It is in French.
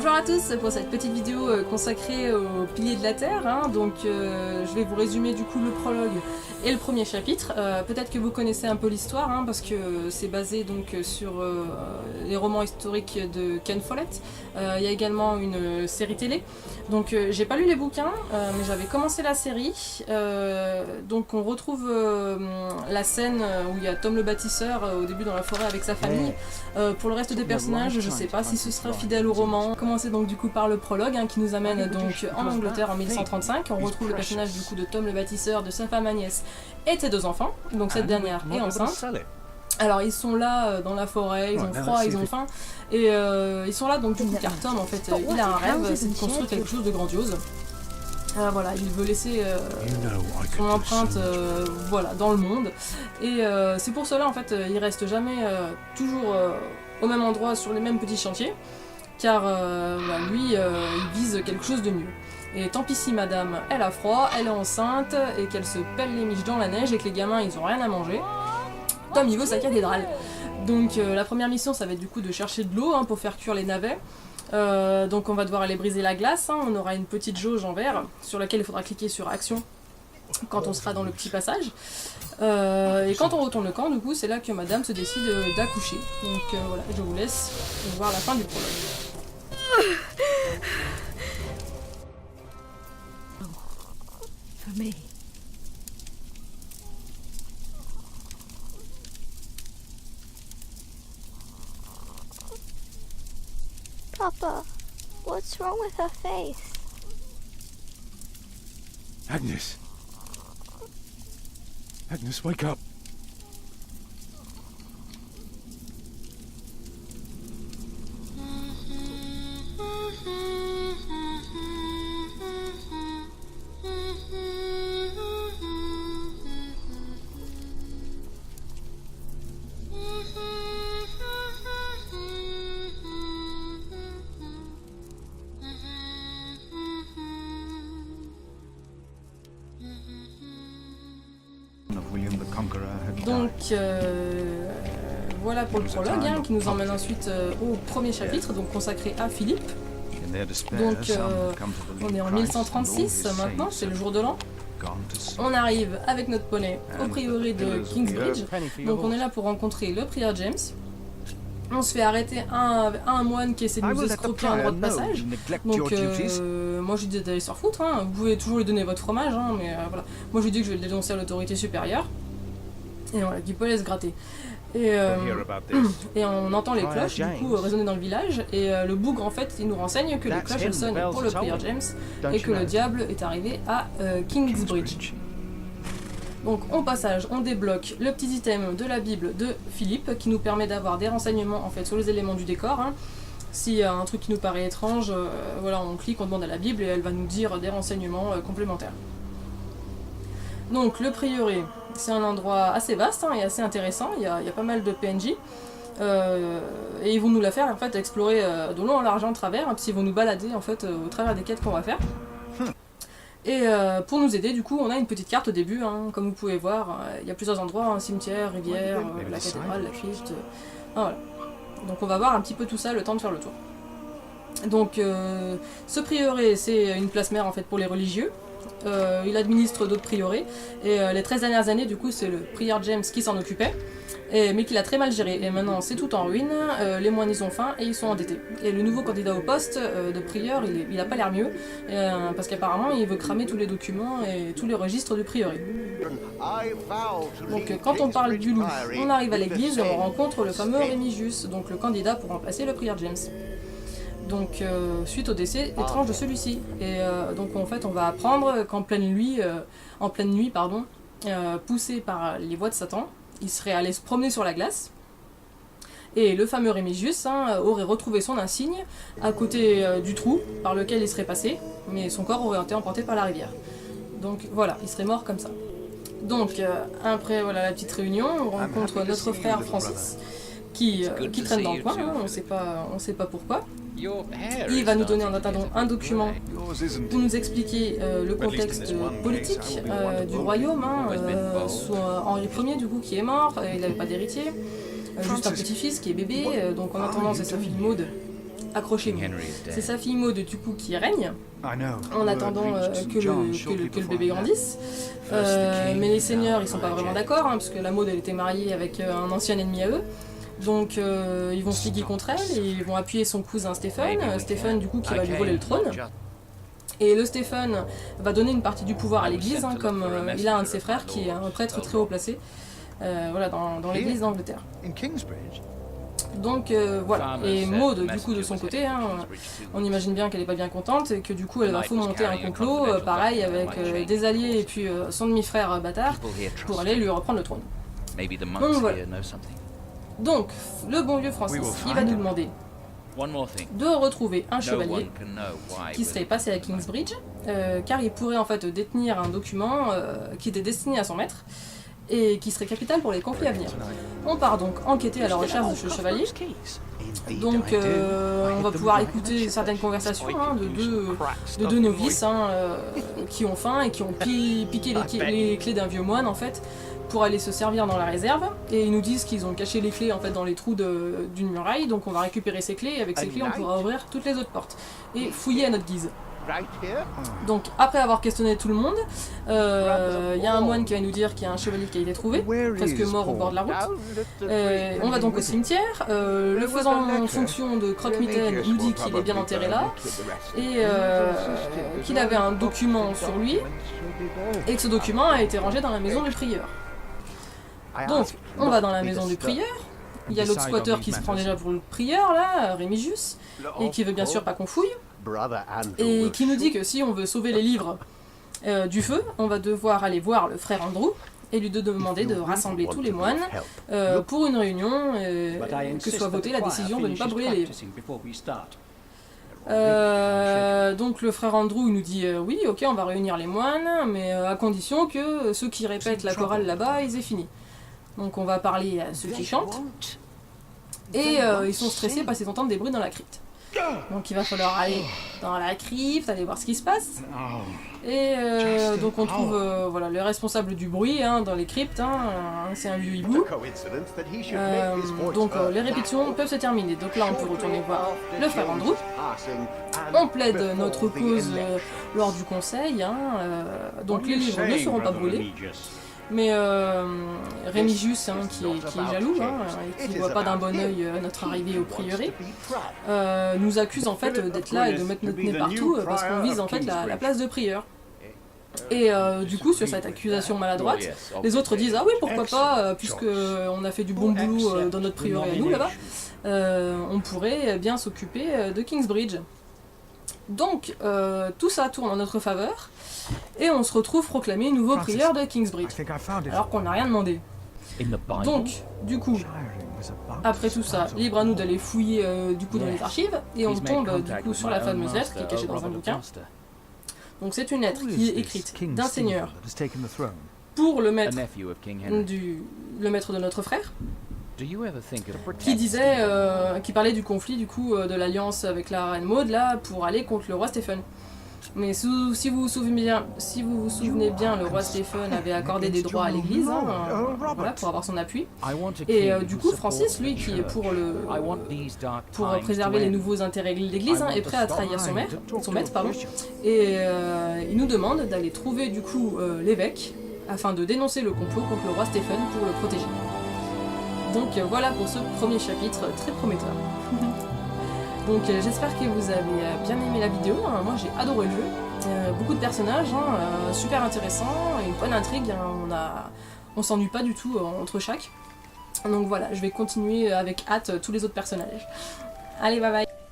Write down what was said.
Bonjour à tous pour cette petite vidéo consacrée aux piliers de la Terre. Je vais vous résumer du coup le prologue et le premier chapitre. Peut-être que vous connaissez un peu l'histoire parce que c'est basé donc sur les romans historiques de Ken Follett. Il y a également une série télé. Donc j'ai pas lu les bouquins, mais j'avais commencé la série. Donc on retrouve la scène où il y a Tom le bâtisseur au début dans la forêt avec sa famille. Pour le reste des personnages, je sais pas si ce sera fidèle au roman. Commencer donc du coup par le prologue qui nous amène donc en Angleterre en 1135. On retrouve le personnage du coup de Tom le bâtisseur, de sa femme Agnès et de ses deux enfants. Donc cette dernière est enceinte. Alors ils sont là dans la forêt, ils ont froid, ils ont faim, et ils sont là donc du coup car Tom en fait il a un rêve, c'est de construire quelque chose de grandiose. Voilà, il veut laisser son empreinte voilà, dans le monde, et c'est pour cela en fait il reste jamais toujours au même endroit sur les mêmes petits chantiers, car lui il vise quelque chose de mieux. Et tant pis si madame elle a froid, elle est enceinte et qu'elle se pèle les miches dans la neige et que les gamins ils ont rien à manger. Tom il veut sa cathédrale. Donc la première mission ça va être du coup de chercher de l'eau pour faire cuire les navets. Donc on va devoir aller briser la glace, on aura une petite jauge en verre sur laquelle il faudra cliquer sur action quand on sera dans le petit passage. Et quand on retourne le camp, du coup c'est là que madame se décide d'accoucher. Donc voilà, je vous laisse voir la fin du prologue. For me. Papa, what's wrong with her face? Agnes! Agnes, wake up! Donc voilà pour le prologue qui nous emmène ensuite au premier chapitre, donc consacré à Philippe. Donc on est en 1136 maintenant, c'est le jour de l'an. On arrive avec notre poney au prieuré de Kingsbridge. Donc on est là pour rencontrer le prieur James. On se fait arrêter un moine qui essaie de nous escroquer un droit de passage. Donc moi je lui dis d'aller se faire foutre, vous pouvez toujours lui donner votre fromage, mais voilà. Moi je lui dis que je vais le dénoncer à l'autorité supérieure. Et voilà, qu'il peut aller se gratter. Et on entend les cloches du coup résonner dans le village, et le bougre en fait il nous renseigne que les cloches elles sonnent pour le prieur James et que le diable est arrivé à Kingsbridge. Donc au passage on débloque le petit item de la Bible de Philippe qui nous permet d'avoir des renseignements en fait sur les éléments du décor. S'il y a un truc qui nous paraît étrange, voilà, on clique, on demande à la Bible et elle va nous dire des renseignements complémentaires. Donc le prieuré, c'est un endroit assez vaste et assez intéressant, il y a pas mal de PNJ. Et ils vont nous la faire en fait explorer de long en large en travers, puis ils vont nous balader en fait au travers des quêtes qu'on va faire. Et pour nous aider, du coup, on a une petite carte au début, comme vous pouvez voir, il y a plusieurs endroits, un cimetière, rivière, la cathédrale, la crypte, voilà. Donc on va voir un petit peu tout ça, le temps de faire le tour. Donc ce prieuré, c'est une place mère en fait pour les religieux. Il administre d'autres prieurés, et les 13 dernières années, du coup, c'est le prieur James qui s'en occupait, mais qui l'a très mal géré. Et maintenant, c'est tout en ruine, les moines ils ont faim et ils sont endettés. Et le nouveau candidat au poste de prieur, il a pas l'air mieux, parce qu'apparemment, il veut cramer tous les documents et tous les registres du prieuré. Donc, quand on parle du loup, on arrive à l'église et on rencontre le fameux Rémigius, donc le candidat pour remplacer le prieur James. Donc suite au décès étrange de celui-ci. Et donc en fait on va apprendre qu'en pleine nuit, poussé par les voix de Satan, il serait allé se promener sur la glace. Et le fameux Rémigius aurait retrouvé son insigne à côté du trou par lequel il serait passé, mais son corps aurait été emporté par la rivière. Donc voilà, il serait mort comme ça. Donc après voilà la petite réunion, on rencontre notre frère Francis qui traîne dans le coin, on sait pas pourquoi. Il va nous donner en attendant un document pour nous expliquer le contexte politique du royaume, sous Henri Ier du coup qui est mort, il n'avait pas d'héritier, juste un petit-fils qui est bébé, donc en attendant c'est sa fille Maud accrochez-vous. C'est sa fille Maud du coup qui règne, en attendant que le bébé grandisse. Mais les seigneurs ils sont pas vraiment d'accord, hein, parce que la Maud elle était mariée avec un ancien ennemi à eux. Donc ils vont se liguer contre elle et ils vont appuyer son cousin Stephen, Stephen du coup qui va lui voler le trône. Et le Stephen va donner une partie du pouvoir à l'église, hein, comme il a un de ses frères qui est un prêtre très haut placé, voilà, dans l'église d'Angleterre. Donc voilà, et Maud du coup de son côté, hein, on imagine bien qu'elle est pas bien contente et que du coup elle va fomenter un complot, pareil avec des alliés et puis son demi-frère bâtard pour aller lui reprendre le trône. Donc voilà. Donc le bon vieux Francis, il va nous demander de retrouver un chevalier qui serait passé à Kingsbridge, car il pourrait en fait détenir un document qui était destiné à son maître et qui serait capital pour les conflits à venir. On part donc enquêter à la recherche de ce chevalier. Donc on va pouvoir écouter certaines conversations, hein, de deux novices, hein, qui ont faim et qui ont piqué les clés d'un vieux moine en fait, pour aller se servir dans la réserve, et ils nous disent qu'ils ont caché les clés en fait dans les trous d'une muraille, donc on va récupérer ces clés et avec ces clés on pourra ouvrir toutes les autres portes et fouiller à notre guise. Donc après avoir questionné tout le monde, il y a un moine qui va nous dire qu'il y a un chevalier qui a été trouvé, presque mort au bord de la route. On va donc au cimetière, le faisant en fonction de croque-mitaine nous dit qu'il est bien enterré là, et qu'il avait un document sur lui, et que ce document a été rangé dans la maison du prieur. Donc on va dans la maison du prieur, il y a l'autre squatter qui se prend déjà pour le prieur là, Rémigius, et qui veut bien sûr pas qu'on fouille, et qui nous dit que si on veut sauver les livres du feu, on va devoir aller voir le frère Andrew et lui demander de rassembler tous les moines pour une réunion, que soit votée la décision de ne pas brûler les livres. Donc le frère Andrew nous dit oui, ok, on va réunir les moines, mais à condition que ceux qui répètent la chorale là-bas, ils aient fini. Donc on va parler à ceux qui chantent, et ils sont stressés parce qu'ils entendent des bruits dans la crypte. Donc il va falloir aller dans la crypte, aller voir ce qui se passe. Et donc on trouve voilà, le responsable du bruit, hein, dans les cryptes, hein, c'est un vieux hibou. Donc les répétitions peuvent se terminer. Donc là on peut retourner voir le frère Andrew. On plaide notre cause lors du conseil, hein, donc les livres ne seront pas brûlés. Mais Rémigius, hein, qui est jaloux, hein, et qui ne voit pas d'un bon oeil notre arrivée au prieuré, nous accuse en fait d'être là et de mettre notre nez partout parce qu'on vise en fait la place de prieur. Et du coup, sur cette accusation maladroite, les autres disent « Ah oui, pourquoi pas, puisque on a fait du bon boulot dans notre prieuré à nous là-bas, on pourrait bien s'occuper de Kingsbridge. » Donc, tout ça tourne en notre faveur, et on se retrouve proclamé nouveau prieur de Kingsbridge, alors qu'on n'a rien demandé. Donc, du coup, après tout ça, libre à nous d'aller fouiller du coup dans les archives, et on tombe du coup sur la fameuse lettre qui est cachée dans un bouquin. Donc c'est une lettre qui est écrite d'un seigneur pour le maître de notre frère, qui disait, qui parlait du conflit du coup de l'alliance avec la reine Maud là pour aller contre le roi Stephen. Mais si vous vous souvenez bien, le roi Stephen avait accordé des droits à l'église, hein, voilà, pour avoir son appui. Et du coup, Francis, lui, qui est pour préserver les nouveaux intérêts de l'église, hein, est prêt à trahir son maître, pardon. Et il nous demande d'aller trouver du coup l'évêque afin de dénoncer le complot contre le roi Stephen pour le protéger. Donc voilà pour ce premier chapitre très prometteur. Donc j'espère que vous avez bien aimé la vidéo, hein. Moi j'ai adoré le jeu, beaucoup de personnages, hein, super intéressant, une bonne intrigue, hein. On s'ennuie pas du tout entre chaque. Donc voilà, je vais continuer avec hâte tous les autres personnages. Allez, bye bye.